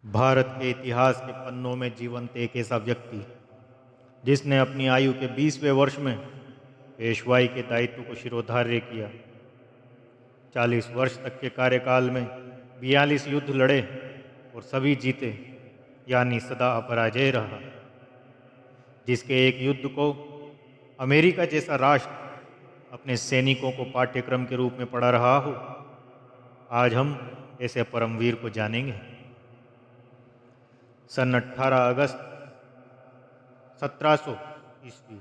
भारत के इतिहास के पन्नों में जीवंत एक ऐसा व्यक्ति जिसने अपनी आयु के 20वें वर्ष में पेशवाई के दायित्व को शिरोधार्य किया। 40 वर्ष तक के कार्यकाल में 42 युद्ध लड़े और सभी जीते, यानी सदा अपराजय रहा। जिसके एक युद्ध को अमेरिका जैसा राष्ट्र अपने सैनिकों को पाठ्यक्रम के रूप में पढ़ा रहा हो, आज हम ऐसे परमवीर को जानेंगे। सन 18 अगस्त 1700 ईस्वी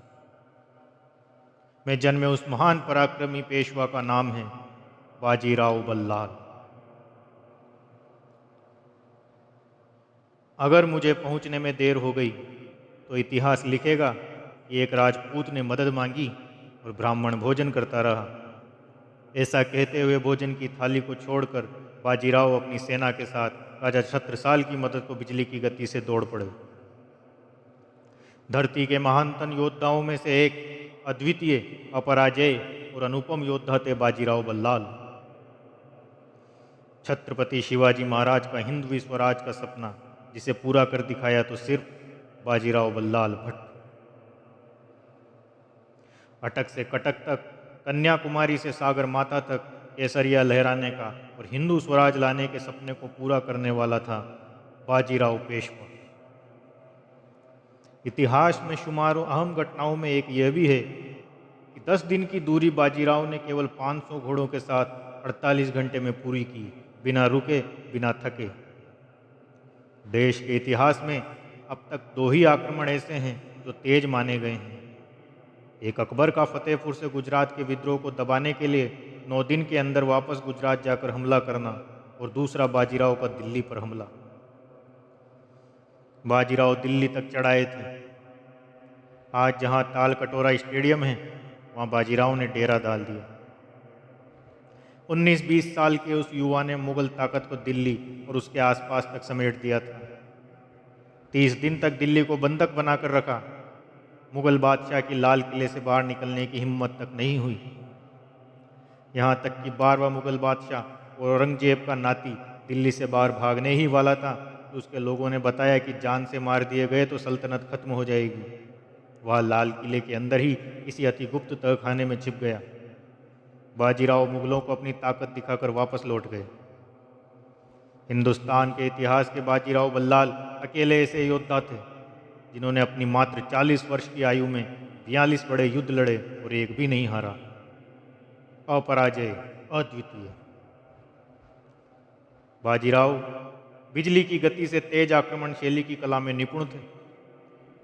में जन्मे उस महान पराक्रमी पेशवा का नाम है बाजीराव बल्लाल। अगर मुझे पहुंचने में देर हो गई तो इतिहास लिखेगा कि एक राजपूत ने मदद मांगी और ब्राह्मण भोजन करता रहा। ऐसा कहते हुए भोजन की थाली को छोड़कर बाजीराव अपनी सेना के साथ राजा छत्रसाल की मदद को बिजली की गति से दौड़ पड़े। धरती के महानतम योद्धाओं में से एक अद्वितीय, अपराजय और अनुपम योद्धा थे बाजीराव बल्लाल। छत्रपति शिवाजी महाराज का हिंदवी स्वराज का सपना जिसे पूरा कर दिखाया तो सिर्फ बाजीराव बल्लाल भट्ट। अटक से कटक तक, कन्याकुमारी से सागर माथा तक केसरिया लहराने का और हिंदू स्वराज लाने के सपने को पूरा करने वाला था बाजीराव पेशवा। इतिहास में शुमार अहम घटनाओं में एक यह भी है कि 10 दिन की दूरी बाजीराव ने केवल 500 घोड़ों के साथ 48 घंटे में पूरी की, बिना रुके, बिना थके। देश के इतिहास में अब तक 2 ही आक्रमण ऐसे हैं जो तेज माने गए हैं। एक अकबर का फतेहपुर से गुजरात के विद्रोह को दबाने के लिए 9 दिन के अंदर वापस गुजरात जाकर हमला करना, और दूसरा बाजीराव का दिल्ली पर हमला। बाजीराव दिल्ली तक चढ़ाए थे। आज जहां ताल कटोरा स्टेडियम है, वहां बाजीराव ने डेरा डाल दिया। 19-20 साल के उस युवा ने मुगल ताकत को दिल्ली और उसके आसपास तक समेट दिया था। 30 दिन तक दिल्ली को बंधक बनाकर रखा। मुगल बादशाह की लाल किले से बाहर निकलने की हिम्मत तक नहीं हुई। यहाँ तक कि 12वां मुगल बादशाह औरंगजेब का नाती दिल्ली से बाहर भागने ही वाला था कि उसके लोगों ने बताया कि जान से मार दिए गए तो सल्तनत खत्म हो जाएगी। वह लाल किले के अंदर ही किसी अति गुप्त तहखाने में छिप गया। बाजीराव मुगलों को अपनी ताकत दिखाकर वापस लौट गए। हिंदुस्तान के इतिहास के बाजीराव बल्लाल अकेले ऐसे योद्धा थे जिन्होंने अपनी मात्र 40 वर्ष की आयु में 42 बड़े युद्ध लड़े और एक भी नहीं हारा। अपराजय, अद्वितीय। बाजीराव बिजली की गति से तेज आक्रमण शैली की कला में निपुण थे,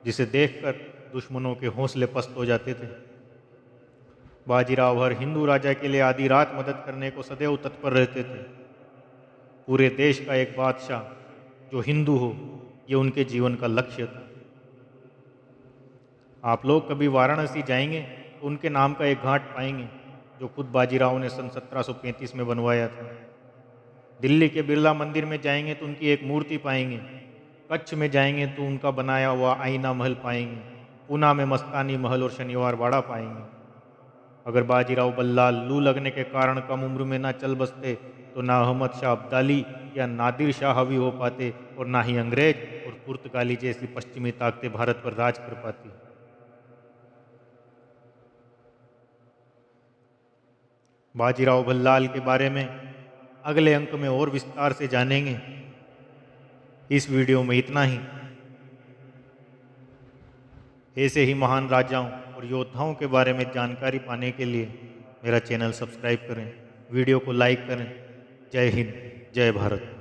जिसे देखकर दुश्मनों के हौसले पस्त हो जाते थे। बाजीराव हर हिंदू राजा के लिए आधी रात मदद करने को सदैव तत्पर रहते थे। पूरे देश का एक बादशाह जो हिंदू हो, ये उनके जीवन का लक्ष्य था। आप लोग कभी वाराणसी जाएंगे तो उनके नाम का एक घाट पाएंगे जो खुद बाजीराव ने सन 1735 में बनवाया था। दिल्ली के बिरला मंदिर में जाएंगे तो उनकी एक मूर्ति पाएंगे। कच्छ में जाएंगे तो उनका बनाया हुआ आईना महल पाएंगे। पूना में मस्तानी महल और शनिवार वाड़ा पाएंगे। अगर बाजीराव बल्लाल लू लगने के कारण कम उम्र में ना चल बसते तो ना अहमद शाह अब्दाली या नादिर शाह हावी हो पाते, और ना ही अंग्रेज और पुर्तगाली जैसी पश्चिमी ताकतें भारत पर राज कर पाती। बाजीराव बल्लाल के बारे में अगले अंक में और विस्तार से जानेंगे। इस वीडियो में इतना ही। ऐसे ही महान राजाओं और योद्धाओं के बारे में जानकारी पाने के लिए मेरा चैनल सब्सक्राइब करें, वीडियो को लाइक करें। जय हिंद, जय भारत।